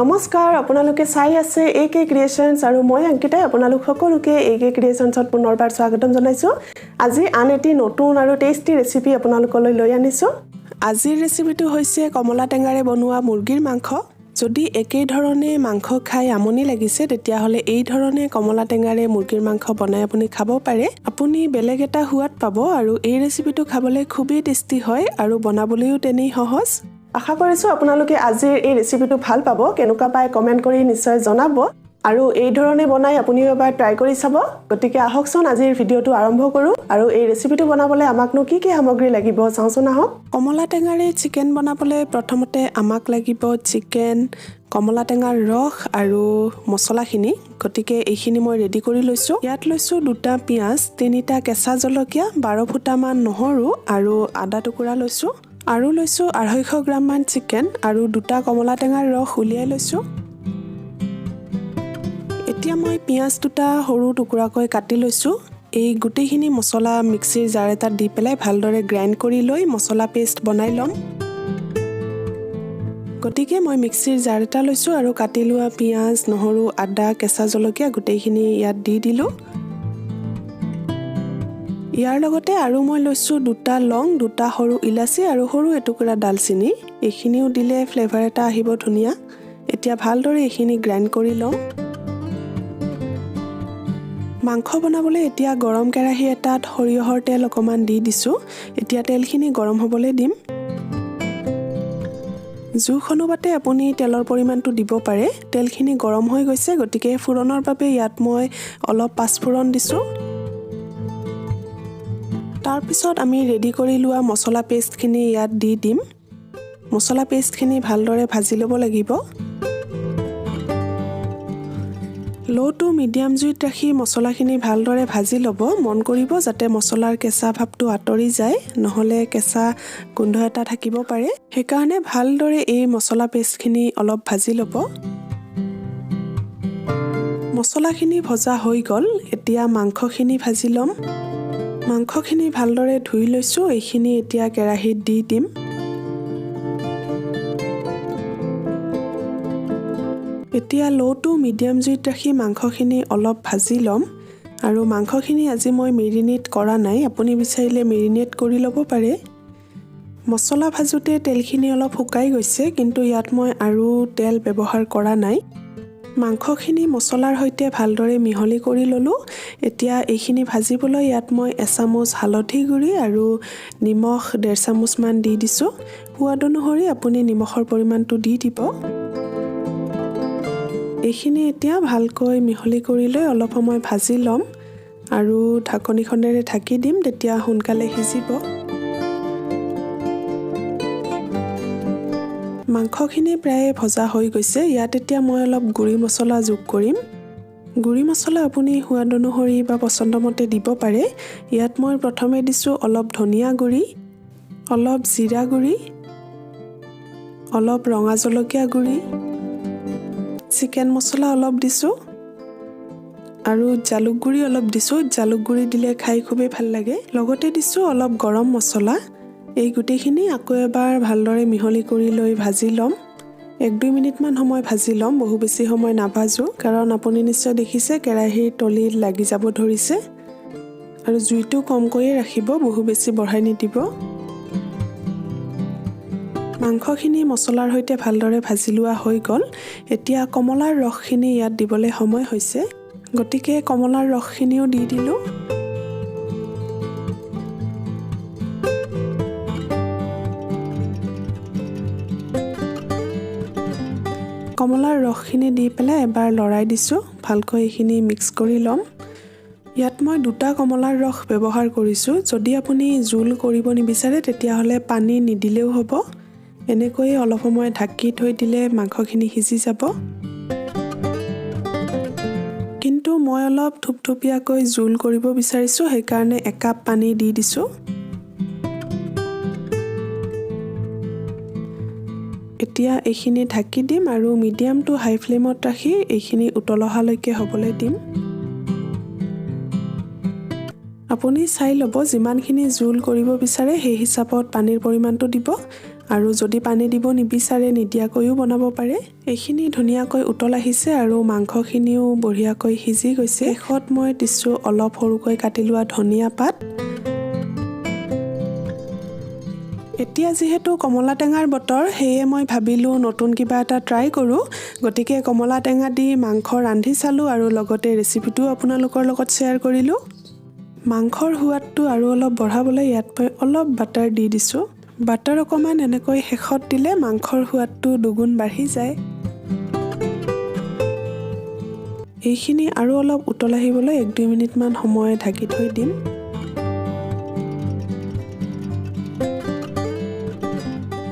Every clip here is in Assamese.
নমস্কাৰ আপোনালোকে চাই আছে AK ক্ৰিয়েচনছ আৰু মই অংকিতা আপোনালোক সকলোকে AK ক্ৰিয়েচনছত পুনৰবাৰ স্বাগতম জনাইছো আজি আন এটি নতুন আৰু টেষ্টি ৰেচিপি আপোনালোকলৈ লৈ আনিছো আজিৰ ৰেচিপিটো হৈছে কমলা টেঙাৰে বনোৱা মুৰ্গীৰ মাংস যদি একেই ধৰণে মাংস খাই আমনি লাগিছে তেতিয়া হলে এই ধৰণে কমলা টেঙাৰে মুৰ্গীৰ মাংস বনাই আপুনি খাব পাৰে আপুনি বেলেগ এটা সোৱাদ পাব আৰু এই ৰেচিপিটো খাবলৈ খুবেই টেষ্টি হয় আৰু বনাবলৈও তেনেই সহজ আশা কৰিছো আপোনালোকে আজিৰ এই ৰেচিপিটো ভাল পাব কেনেকুৱা পায় কমেন্ট কৰি নিশ্চয় জনাব আৰু এই ধৰণে বনাই আপুনিও এবাৰ ট্ৰাই কৰি চাব গতিকে আহকচোন আজিৰ ভিডিওটো আৰম্ভ কৰো আৰু এই ৰেচিপিটো বনাবলৈ আমাকনো কি সামগ্ৰী লাগিব চাওঁচোন আহক কমলা টেঙাৰে চিকেন বনাবলৈ প্ৰথমতে আমাক লাগিব চিকেন কমলা টেঙাৰ ৰস আৰু মছলাখিনি গতিকে এইখিনি মই ৰেডি কৰি লৈছো ইয়াত লৈছো দুটা পিয়াজ তিনিটা কেঁচা জলকীয়া 12 ফুটামান নহৰু আৰু আদা টুকুৰা লৈছো আৰু লৈছো 250 গ্ৰাম মান চিকেন আৰু দুটা কমলা টেঙাৰ ৰস উলিয়াই লৈছো এতিয়া মই পিয়াজ দুটা সৰু টুকুৰাকৈ কাটি লৈছো এই গুটেখিনি মছলা মিক্সিৰ জাৰ এটাত দি পেলাই ভালদৰে গ্ৰাইণ্ড কৰি লৈ মছলা পেষ্ট বনাই লম গতিকে মই মিক্সিৰ জাৰ এটা লৈছো আৰু কাটি লোৱা পিয়াজ নহৰু আদা কেঁচা জলকীয়া গুটেখিনি ইয়াত দি দিলো ইয়াৰ লগতে আৰু মই লৈছো দুটা লং দুটা সৰু ইলাচি আৰু সৰু এটুকুৰা ডালচিনি এইখিনিও দিলে ফ্লেভাৰ এটা আহিব ধুনিয়া এতিয়া ভালদৰে এইখিনি গ্ৰাইণ্ড কৰি লম মাংস বনাবলৈ এতিয়া গৰম কেৰাহী এটাত সৰিয়হৰ তেল অকমান দি দিছো এতিয়া তেলখিনি গৰম হ'বলৈ দিম জুইৰ অনুপাতে আপুনি তেলৰ পৰিমাণটো দিব পাৰে তেলখিনি গৰম হৈ গৈছে গতিকে ফুৰণৰ বাবে ইয়াত মই অলপ পাঁচফোৰণ দিছো তাৰ পিছত আমি ৰেডি কৰি লোৱা মছলা পেষ্টখিনি ইয়াত দি দিম মছলা পেষ্টখিনি ভালদৰে ভাজি ল'ব লাগিব লো টু মিডিয়াম জুইত ৰাখি মছলাখিনি ভালদৰে ভাজি ল'ব মন কৰিব যাতে মছলাৰ কেঁচা ভাৱটো আঁতৰি যায় নহলে কেঁচা গোন্ধ এটা থাকিব পাৰে সেইকাৰণে ভালদৰে এই মছলা পেষ্টখিনি অলপ ভাজি ল'ব মছলাখিনি ভজা হৈ গ'ল এতিয়া মাংসখিনি ভাজি ল'ম মাংসখিনি ভালদৰে ধুই লৈছো এইখিনি এতিয়া কেৰাহীত দি দিম এতিয়া লো টু মিডিয়াম জুইত ৰাখি মাংসখিনি অলপ ভাজি ল'ম আৰু মাংসখিনি আজি মই মেৰিনেট কৰা নাই আপুনি বিচাৰিলে মেৰিনেট কৰি ল'ব পাৰে মছলা ভাজোতে তেলখিনি অলপ শুকাই গৈছে কিন্তু ইয়াত মই আৰু তেল ব্যৱহাৰ কৰা নাই মাংসখিনি মছলাৰ সৈতে ভালদৰে মিহলি কৰি ললো এতিয়া এইখিনি ভাজিবলৈ ইয়াত মই এচামুচ হালধি গুড়ি আৰু নিমখ 1.5 চামুচ মান দি দিছো সোৱাদ অনুসৰি আপুনি নিমখৰ পৰিমাণটো দি দিব এইখিনি এতিয়া ভালকৈ মিহলি কৰি লৈ অলপ সময় ভাজি ল'ম আৰু ঢাকনিখনেৰে ঢাকি দিম তেতিয়া সোনকালে সিজিব মাংসখিনি প্ৰায় ভজা হৈ গৈছে ইয়াত এতিয়া মই অলপ গুড়ি মছলা যোগ কৰিম গুড়ি মছলা আপুনি সোৱাদ অনুসৰি বা পছন্দমতে দিব পাৰে ইয়াত মই প্ৰথমে দিছো অলপ ধনিয়া গুড়ি অলপ জিৰা গুড়ি অলপ ৰঙা জলকীয়া গুড়ি চিকেন মছলা অলপ দিছো আৰু জালুক গুড়ি অলপ দিছো জালুক গুড়ি দিলে খাই খুবেই ভাল লাগে লগতে দিছো অলপ গৰম মছলা এই গুটেখিনি আকৌ এবাৰ ভালদৰে মিহলি কৰি লৈ ভাজি ল'ম 1-2 মিনিট মান সময় ভাজি ল'ম বহু বেছি সময় নাভাজো কাৰণ আপুনি নিশ্চয় দেখিছে কেৰাহীৰ তলিত লাগি যাব ধৰিছে আৰু জুইটো কমকৈ ৰাখিব বহু বেছি বঢ়াই নিদিব মাংসখিনি মছলাৰ সৈতে ভালদৰে ভাজি লোৱা হৈ গ'ল এতিয়া কমলাৰ ৰসখিনি ইয়াত দিবলৈ সময় হৈছে গতিকে কমলাৰ ৰসখিনিও দি দিলো কমলাৰ ৰসখিনি দি পেলাই এবাৰ লৰাই দিছো ভালকৈ এইখিনি মিক্স কৰি ল'ম ইয়াত মই দুটা কমলাৰ ৰস ব্যৱহাৰ কৰিছো যদি আপুনি জোল কৰিব নিবিচাৰে তেতিয়াহলে পানী নিদিলেও হ'ব এনেকৈ অলপ সময় ঢাকি থৈ দিলে মাংসখিনি সিজি যাব কিন্তু মই অলপ থুপথুপিয়াকৈ জোল কৰিব বিচাৰিছো সেইকাৰণে 1 কাপ পানী দি দিছো এতিয়া এইখিনি ঢাকি দিম আৰু মিডিয়াম টু হাই ফ্লেমত ৰাখি এইখিনি উতলহালৈকে হ'বলৈ দিম আপুনি চাই ল'ব যিমানখিনি জোল কৰিব বিচাৰে সেই হিচাপত পানীৰ পৰিমাণটো দিব আৰু যদি পানী দিব নিবিচাৰে নিদিয়াকৈও বনাব পাৰে। এইখিনি ধুনীয়াকৈ উতল আহিছে আৰু মাংসখিনিও বঢ়িয়াকৈ সিজি গৈছে। শেষত মই দিছোঁ অলপ সৰুকৈ কাটি লোৱা ধনিয়া পাত। এতিয়া যিহেতু কমলা টেঙাৰ বতৰ, সেয়ে মই ভাবিলোঁ নতুন কিবা এটা ট্ৰাই কৰোঁ। গতিকে কমলা টেঙা দি মাংস ৰান্ধি চালোঁ আৰু লগতে ৰেচিপিটোও আপোনালোকৰ লগত শ্বেয়াৰ কৰিলোঁ। মাংসৰ সোৱাদটো আৰু অলপ বঢ়াবলৈ ইয়াত মই অলপ বাটাৰ দি দিছোঁ। বাটাৰ অকণমান এনেকৈ শেষত দিলে মাংসৰ সোৱাদটো দুগুণ বাঢ়ি যায়। এইখিনি আৰু অলপ উতল আহিবলৈ 1-2 মিনিটমান সময় ঢাকি থৈ দিম।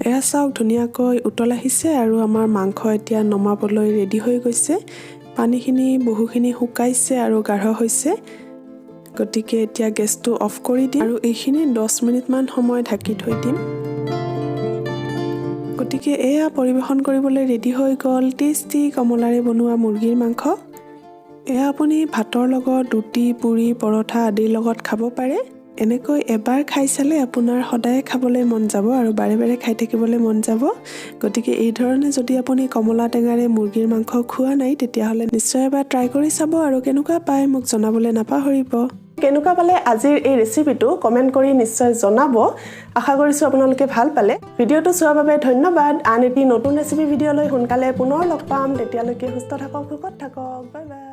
এয়া চাওক ধুনীয়াকৈ উতল আহিছে আৰু আমাৰ মাংস এতিয়া নমাবলৈ ৰেডি হৈ গৈছে। পানীখিনি বহুখিনি শুকাইছে আৰু গাঢ় হৈছে। গতিকে এতিয়া গেছটো অফ কৰি দিম আৰু এইখিনি 10 মিনিটমান সময় ঢাকি থৈ দিম। গতিকে এয়া পৰিৱেশন কৰিবলৈ ৰেডি হৈ গ'ল টেষ্টি কমলাৰে বনোৱা মুৰ্গীৰ মাংস। এয়া আপুনি ভাতৰ লগত, ৰুটি, পুৰি, পৰঠা আদিৰ লগত খাব পাৰে। এনেকৈ এবাৰ খাই চালে আপোনাৰ সদায় খাবলৈ মন যাব আৰু বাৰে বাৰে খাই থাকিবলৈ মন যাব। গতিকে এই ধৰণে যদি আপুনি কমলা টেঙাৰে মুৰ্গীৰ মাংস খোৱা নাই তেতিয়াহ'লে নিশ্চয় এবাৰ ট্ৰাই কৰি চাব আৰু কেনেকুৱা পায় মোক জনাবলৈ নাপাহৰিব। কেনেকুৱা পালে আজিৰ এই ৰেচিপিটো কমেণ্ট কৰি নিশ্চয় জনাব। আশা কৰিছোঁ আপোনালোকে ভাল পালে। ভিডিঅ'টো চোৱাৰ বাবে ধন্যবাদ। আন এটি নতুন ৰেচিপি ভিডিঅ'লৈ সোনকালে পুনৰ লগ পাম। তেতিয়ালৈকে সুস্থ থাকক, সুখত থাকক। Bye bye.